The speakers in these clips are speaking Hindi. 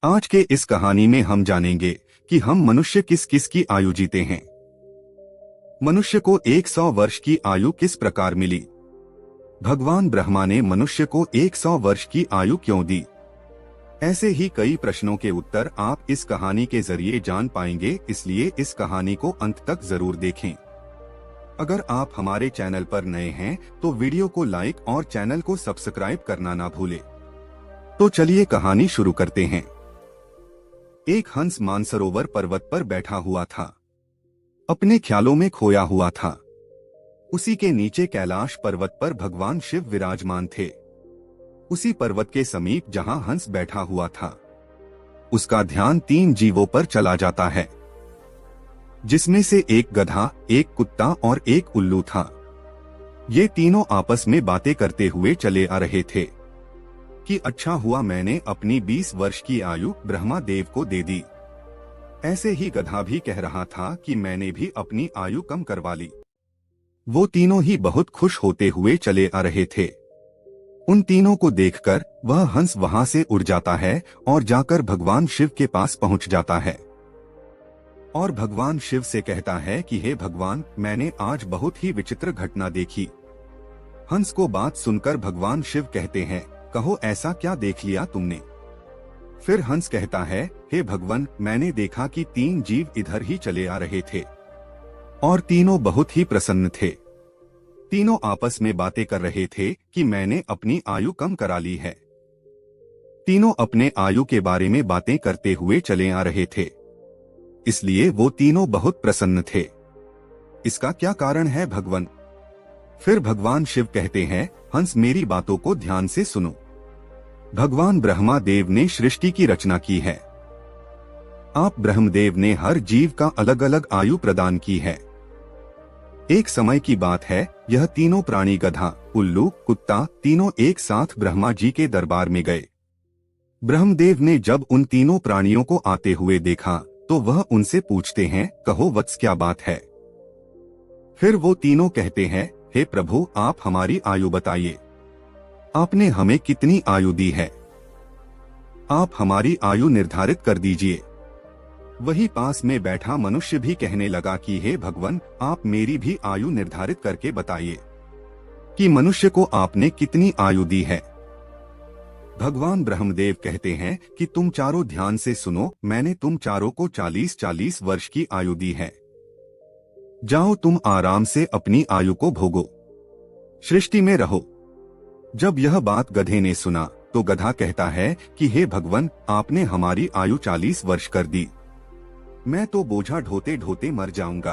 आज के इस कहानी में हम जानेंगे कि हम मनुष्य किस किस की आयु जीते हैं। मनुष्य को 100 वर्ष की आयु किस प्रकार मिली? भगवान ब्रह्मा ने मनुष्य को 100 वर्ष की आयु क्यों दी? ऐसे ही कई प्रश्नों के उत्तर आप इस कहानी के जरिए जान पाएंगे, इसलिए इस कहानी को अंत तक जरूर देखें। अगर आप हमारे चैनल पर नए हैं तो वीडियो को लाइक और चैनल को सब्सक्राइब करना ना भूलें। तो चलिए कहानी शुरू करते हैं। एक हंस मानसरोवर पर्वत पर बैठा हुआ था, अपने ख्यालों में खोया हुआ था। उसी के नीचे कैलाश पर्वत पर भगवान शिव विराजमान थे। उसी पर्वत के समीप जहां हंस बैठा हुआ था, उसका ध्यान 3 जीवों पर चला जाता है, जिसमें से एक गधा, एक कुत्ता और एक उल्लू था। ये तीनों आपस में बातें करते हुए चले आ रहे थे कि अच्छा हुआ मैंने अपनी 20 वर्ष की आयु ब्रह्मा देव को दे दी। ऐसे ही गधा भी कह रहा था कि मैंने भी अपनी आयु कम करवा ली। वो तीनों ही बहुत खुश होते हुए चले आ रहे थे। उन तीनों को देखकर वह हंस वहां से उड़ जाता है और जाकर भगवान शिव के पास पहुंच जाता है और भगवान शिव से कहता है कि हे भगवान, मैंने आज बहुत ही विचित्र घटना देखी। हंस को बात सुनकर भगवान शिव कहते हैं, कहो ऐसा क्या देख लिया तुमने? फिर हंस कहता है, हे भगवान, मैंने देखा कि 3 जीव इधर ही चले आ रहे थे और तीनों बहुत ही प्रसन्न थे। तीनों आपस में बातें कर रहे थे कि मैंने अपनी आयु कम करा ली है। तीनों अपने आयु के बारे में बातें करते हुए चले आ रहे थे, इसलिए वो तीनों बहुत प्रसन्न थे। इसका क्या कारण है भगवान? फिर भगवान शिव कहते हैं, हंस मेरी बातों को ध्यान से सुनो। भगवान ब्रह्मा देव ने सृष्टि की रचना की है। आप ब्रह्मदेव ने हर जीव का अलग अलग आयु प्रदान की है। एक समय की बात है, यह तीनों प्राणी गधा, उल्लू, कुत्ता तीनों एक साथ ब्रह्मा जी के दरबार में गए। ब्रह्मदेव ने जब उन तीनों प्राणियों को आते हुए देखा तो वह उनसे पूछते हैं, कहो वत्स क्या बात है? फिर वो तीनों कहते हैं, हे प्रभु, आप हमारी आयु बताइए। आपने हमें कितनी आयु दी है? आप हमारी आयु निर्धारित कर दीजिए। वही पास में बैठा मनुष्य भी कहने लगा कि हे भगवान, आप मेरी भी आयु निर्धारित करके बताइए कि मनुष्य को आपने कितनी आयु दी है। भगवान ब्रह्मदेव कहते हैं कि तुम चारों ध्यान से सुनो, मैंने तुम चारों को 40-40 वर्ष की आयु दी है। जाओ तुम आराम से अपनी आयु को भोगो, सृष्टि में रहो। जब यह बात गधे ने सुना तो गधा कहता है कि हे भगवान, आपने हमारी आयु 40 वर्ष कर दी। मैं तो बोझा ढोते ढोते मर जाऊंगा।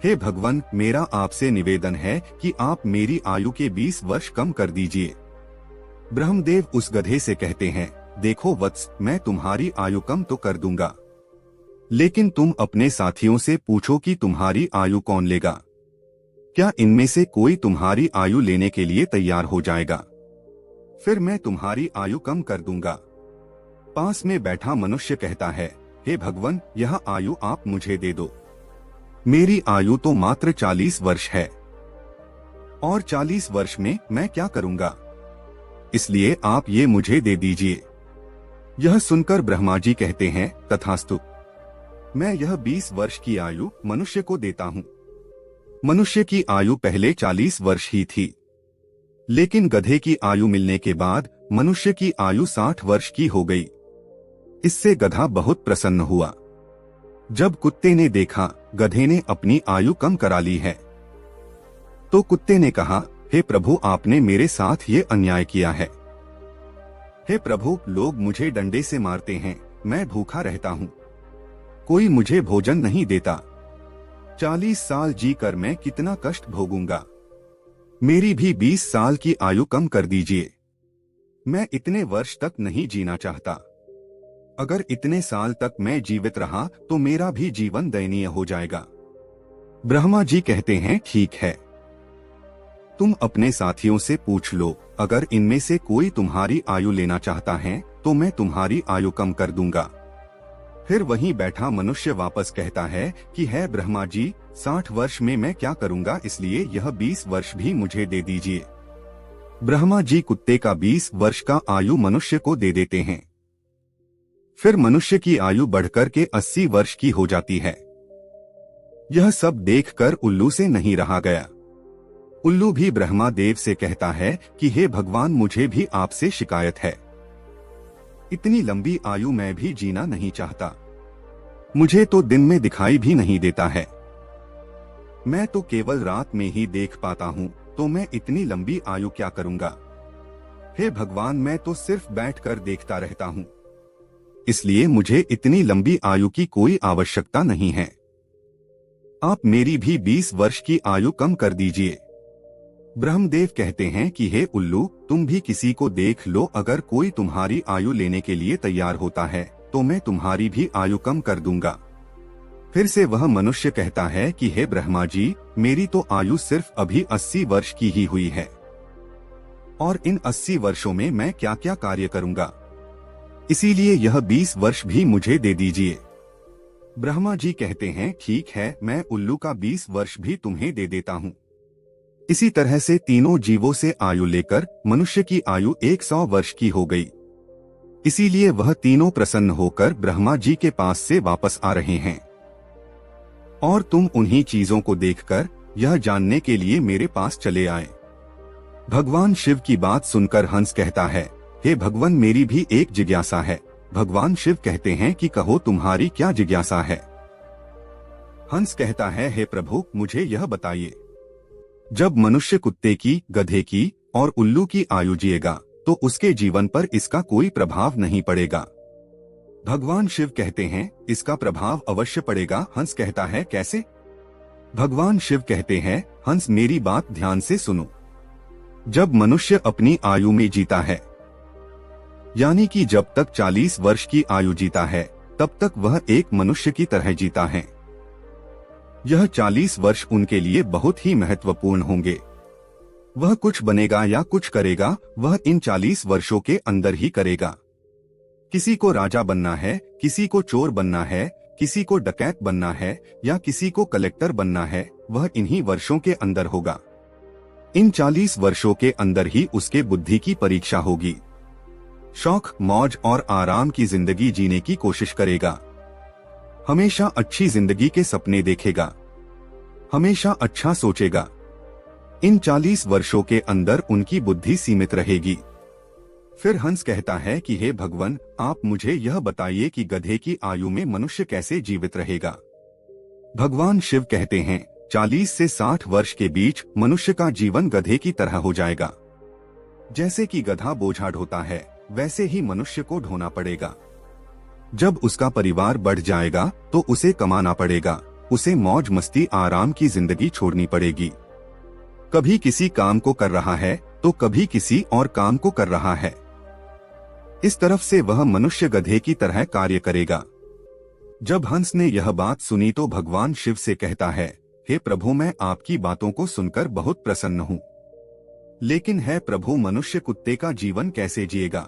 हे भगवान, मेरा आपसे निवेदन है कि आप मेरी आयु के 20 वर्ष कम कर दीजिए। ब्रह्मदेव उस गधे से कहते हैं, देखो वत्स, मैं तुम्हारी आयु कम तो कर दूंगा, लेकिन तुम अपने साथियों से पूछो कि तुम्हारी आयु कौन लेगा। क्या इनमें से कोई तुम्हारी आयु लेने के लिए तैयार हो जाएगा? फिर मैं तुम्हारी आयु कम कर दूंगा। पास में बैठा मनुष्य कहता है, हे भगवान, यह आयु आप मुझे दे दो। मेरी आयु तो मात्र 40 वर्ष है और 40 वर्ष में मैं क्या करूंगा, इसलिए आप ये मुझे दे दीजिए। यह सुनकर ब्रह्मा जी कहते हैं, तथास्तु, मैं यह 20 वर्ष की आयु मनुष्य को देता हूँ। मनुष्य की आयु पहले 40 वर्ष ही थी, लेकिन गधे की आयु मिलने के बाद मनुष्य की आयु 60 वर्ष की हो गई। इससे गधा बहुत प्रसन्न हुआ। जब कुत्ते ने देखा गधे ने अपनी आयु कम करा ली है, तो कुत्ते ने कहा, हे प्रभु, आपने मेरे साथ ये अन्याय किया है। हे प्रभु, लोग मुझे डंडे से मारते हैं, मैं भूखा रहता हूँ, कोई मुझे भोजन नहीं देता। 40 साल जी कर मैं कितना कष्ट भोगूंगा। मेरी भी 20 साल की आयु कम कर दीजिए। मैं इतने वर्ष तक नहीं जीना चाहता। अगर इतने साल तक मैं जीवित रहा तो मेरा भी जीवन दयनीय हो जाएगा। ब्रह्मा जी कहते हैं, ठीक है, तुम अपने साथियों से पूछ लो, अगर इनमें से कोई तुम्हारी आयु लेना चाहता है तो मैं तुम्हारी आयु कम कर दूंगा। फिर वहीं बैठा मनुष्य वापस कहता है कि है ब्रह्मा जी, 60 वर्ष में मैं क्या करूंगा, इसलिए यह 20 वर्ष भी मुझे दे दीजिए। ब्रह्मा जी कुत्ते का 20 वर्ष का आयु मनुष्य को दे देते हैं। फिर मनुष्य की आयु बढ़कर के 80 वर्ष की हो जाती है। यह सब देखकर उल्लू से नहीं रहा गया। उल्लू भी ब्रह्मा देव से कहता है कि हे भगवान, मुझे भी आपसे शिकायत है। इतनी लंबी आयु मैं भी जीना नहीं चाहता। मुझे तो दिन में दिखाई भी नहीं देता है। मैं तो केवल रात में ही देख पाता हूँ, तो मैं इतनी लंबी आयु क्या करूँगा। हे भगवान, मैं तो सिर्फ बैठकर देखता रहता हूँ, इसलिए मुझे इतनी लंबी आयु की कोई आवश्यकता नहीं है। आप मेरी भी 20 वर्ष की आयु कम कर दीजिए। ब्रह्मदेव कहते हैं कि हे उल्लू, तुम भी किसी को देख लो, अगर कोई तुम्हारी आयु लेने के लिए तैयार होता है तो मैं तुम्हारी भी आयु कम कर दूंगा। फिर से वह मनुष्य कहता है कि हे ब्रह्मा जी, मेरी तो आयु सिर्फ अभी 80 वर्ष की ही हुई है, और इन 80 वर्षों में मैं क्या क्या कार्य करूंगा, इसीलिए यह 20 वर्ष भी मुझे दे दीजिए। ब्रह्मा जी कहते हैं ठीक है, मैं उल्लू का 20 वर्ष भी तुम्हें दे देता हूँ। इसी तरह से तीनों जीवों से आयु लेकर मनुष्य की आयु 100 वर्ष की हो गई। इसीलिए वह तीनों प्रसन्न होकर ब्रह्मा जी के पास से वापस आ रहे हैं, और तुम उन्हीं चीजों को देखकर यह जानने के लिए मेरे पास चले आए। भगवान शिव की बात सुनकर हंस कहता है, हे भगवान, मेरी भी एक जिज्ञासा है। भगवान शिव कहते हैं कि कहो, तुम्हारी क्या जिज्ञासा है। हंस कहता है, हे प्रभु, मुझे यह बताइए, जब मनुष्य कुत्ते की, गधे की और उल्लू की आयु जिएगा तो उसके जीवन पर इसका कोई प्रभाव नहीं पड़ेगा। भगवान शिव कहते हैं, इसका प्रभाव अवश्य पड़ेगा। हंस कहता है, कैसे? भगवान शिव कहते हैं, हंस, मेरी बात ध्यान से सुनो। जब मनुष्य अपनी आयु में जीता है, यानी कि जब तक 40 वर्ष की आयु जीता है, तब तक वह एक मनुष्य की तरह जीता है। यह 40 वर्ष उनके लिए बहुत ही महत्वपूर्ण होंगे। वह कुछ बनेगा या कुछ करेगा, वह इन 40 वर्षों के अंदर ही करेगा। किसी को राजा बनना है, किसी को चोर बनना है, किसी को डकैत बनना है या किसी को कलेक्टर बनना है, वह इन्हीं वर्षों के अंदर होगा। इन 40 वर्षों के अंदर ही उसके बुद्धि की परीक्षा होगी। शौक, मौज और आराम की जिंदगी जीने की कोशिश करेगा। हमेशा अच्छी जिंदगी के सपने देखेगा, हमेशा अच्छा सोचेगा। इन 40 वर्षों के अंदर उनकी बुद्धि सीमित रहेगी। फिर हंस कहता है कि हे भगवान, आप मुझे यह बताइए कि गधे की आयु में मनुष्य कैसे जीवित रहेगा। भगवान शिव कहते हैं, 40 से 60 वर्ष के बीच मनुष्य का जीवन गधे की तरह हो जाएगा। जैसे कि गधा बोझा ढोता है, वैसे ही मनुष्य को ढोना पड़ेगा। जब उसका परिवार बढ़ जाएगा तो उसे कमाना पड़ेगा, उसे मौज मस्ती आराम की जिंदगी छोड़नी पड़ेगी। कभी किसी काम को कर रहा है तो कभी किसी और काम को कर रहा है। इस तरफ से वह मनुष्य गधे की तरह कार्य करेगा। जब हंस ने यह बात सुनी तो भगवान शिव से कहता है, हे प्रभु, मैं आपकी बातों को सुनकर बहुत प्रसन्न हूँ, लेकिन है प्रभु, मनुष्य कुत्ते का जीवन कैसे जिएगा।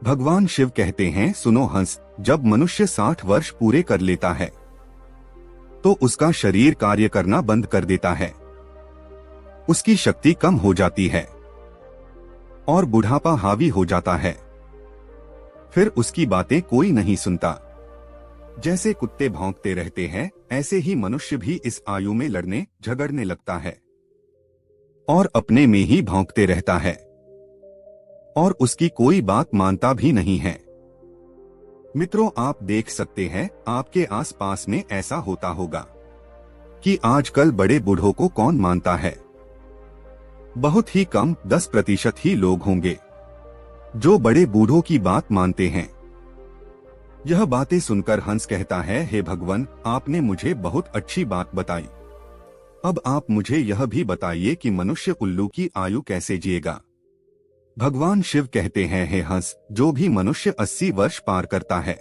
भगवान शिव कहते हैं, सुनो हंस, जब मनुष्य 60 वर्ष पूरे कर लेता है तो उसका शरीर कार्य करना बंद कर देता है, उसकी शक्ति कम हो जाती है और बुढ़ापा हावी हो जाता है। फिर उसकी बातें कोई नहीं सुनता। जैसे कुत्ते भौंकते रहते हैं, ऐसे ही मनुष्य भी इस आयु में लड़ने झगड़ने लगता है और अपने में ही भौंकते रहता है और उसकी कोई बात मानता भी नहीं है। मित्रों, आप देख सकते हैं, आपके आसपास में ऐसा होता होगा कि आजकल बड़े बूढ़ों को कौन मानता है। बहुत ही कम 10% ही लोग होंगे जो बड़े बूढ़ों की बात मानते हैं। यह बातें सुनकर हंस कहता है, हे भगवान, आपने मुझे बहुत अच्छी बात बताई। अब आप मुझे यह भी बताइए कि मनुष्य उल्लू की आयु कैसे जिएगा। भगवान शिव कहते हैं, हे हंस, जो भी मनुष्य 80 वर्ष पार करता है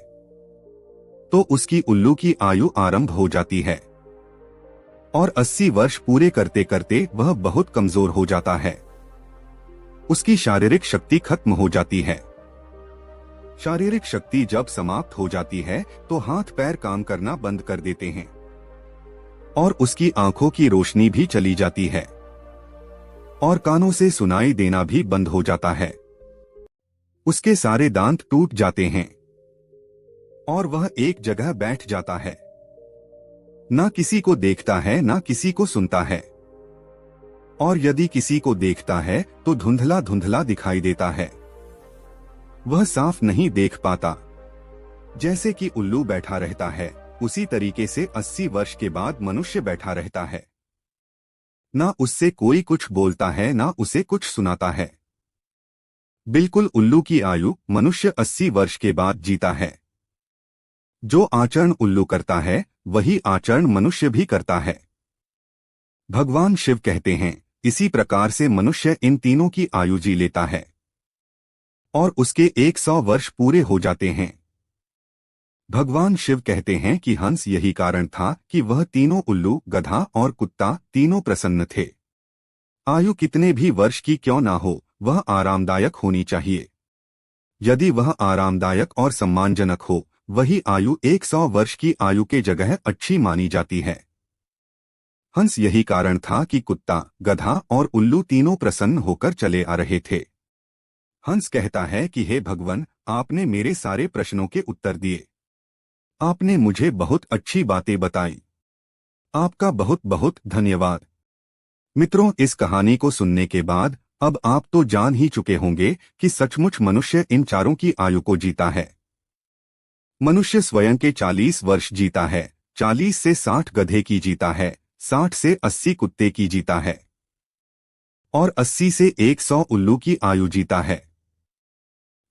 तो उसकी उल्लू की आयु आरंभ हो जाती है और 80 वर्ष पूरे करते करते वह बहुत कमजोर हो जाता है। उसकी शारीरिक शक्ति खत्म हो जाती है। शारीरिक शक्ति जब समाप्त हो जाती है तो हाथ पैर काम करना बंद कर देते हैं और उसकी आंखों की रोशनी भी चली जाती है और कानों से सुनाई देना भी बंद हो जाता है। उसके सारे दांत टूट जाते हैं। और वह एक जगह बैठ जाता है। ना किसी को देखता है ना किसी को सुनता है, और यदि किसी को देखता है तो धुंधला धुंधला दिखाई देता है। वह साफ नहीं देख पाता। जैसे कि उल्लू बैठा रहता है, उसी तरीके से 80 वर्ष के बाद मनुष्य बैठा रहता है। ना उससे कोई कुछ बोलता है ना उसे कुछ सुनाता है। बिल्कुल उल्लू की आयु मनुष्य 80 वर्ष के बाद जीता है। जो आचरण उल्लू करता है वही आचरण मनुष्य भी करता है। भगवान शिव कहते हैं, इसी प्रकार से मनुष्य इन तीनों की आयु जी लेता है और उसके 100 वर्ष पूरे हो जाते हैं। भगवान शिव कहते हैं कि हंस यही कारण था कि वह तीनों उल्लू, गधा और कुत्ता तीनों प्रसन्न थे। आयु कितने भी वर्ष की क्यों ना हो, वह आरामदायक होनी चाहिए। यदि वह आरामदायक और सम्मानजनक हो, वही आयु 100 वर्ष की आयु के जगह अच्छी मानी जाती है। हंस यही कारण था कि कुत्ता, गधा और उल्लू तीनों प्रसन्न होकर चले आ रहे थे। हंस कहता है कि हे भगवान, आपने मेरे सारे प्रश्नों के उत्तर दिए। आपने मुझे बहुत अच्छी बातें बताई। आपका बहुत बहुत धन्यवाद। मित्रों, इस कहानी को सुनने के बाद अब आप तो जान ही चुके होंगे कि सचमुच मनुष्य इन चारों की आयु को जीता है। मनुष्य स्वयं के 40 वर्ष जीता है, 40 से 60 गधे की जीता है, 60 से 80 कुत्ते की जीता है और 80 से 100 उल्लू की आयु जीता है,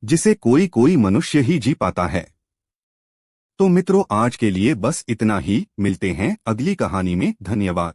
जिसे कोई कोई मनुष्य ही जी पाता है। तो मित्रों, आज के लिए बस इतना ही। मिलते हैं अगली कहानी में। धन्यवाद।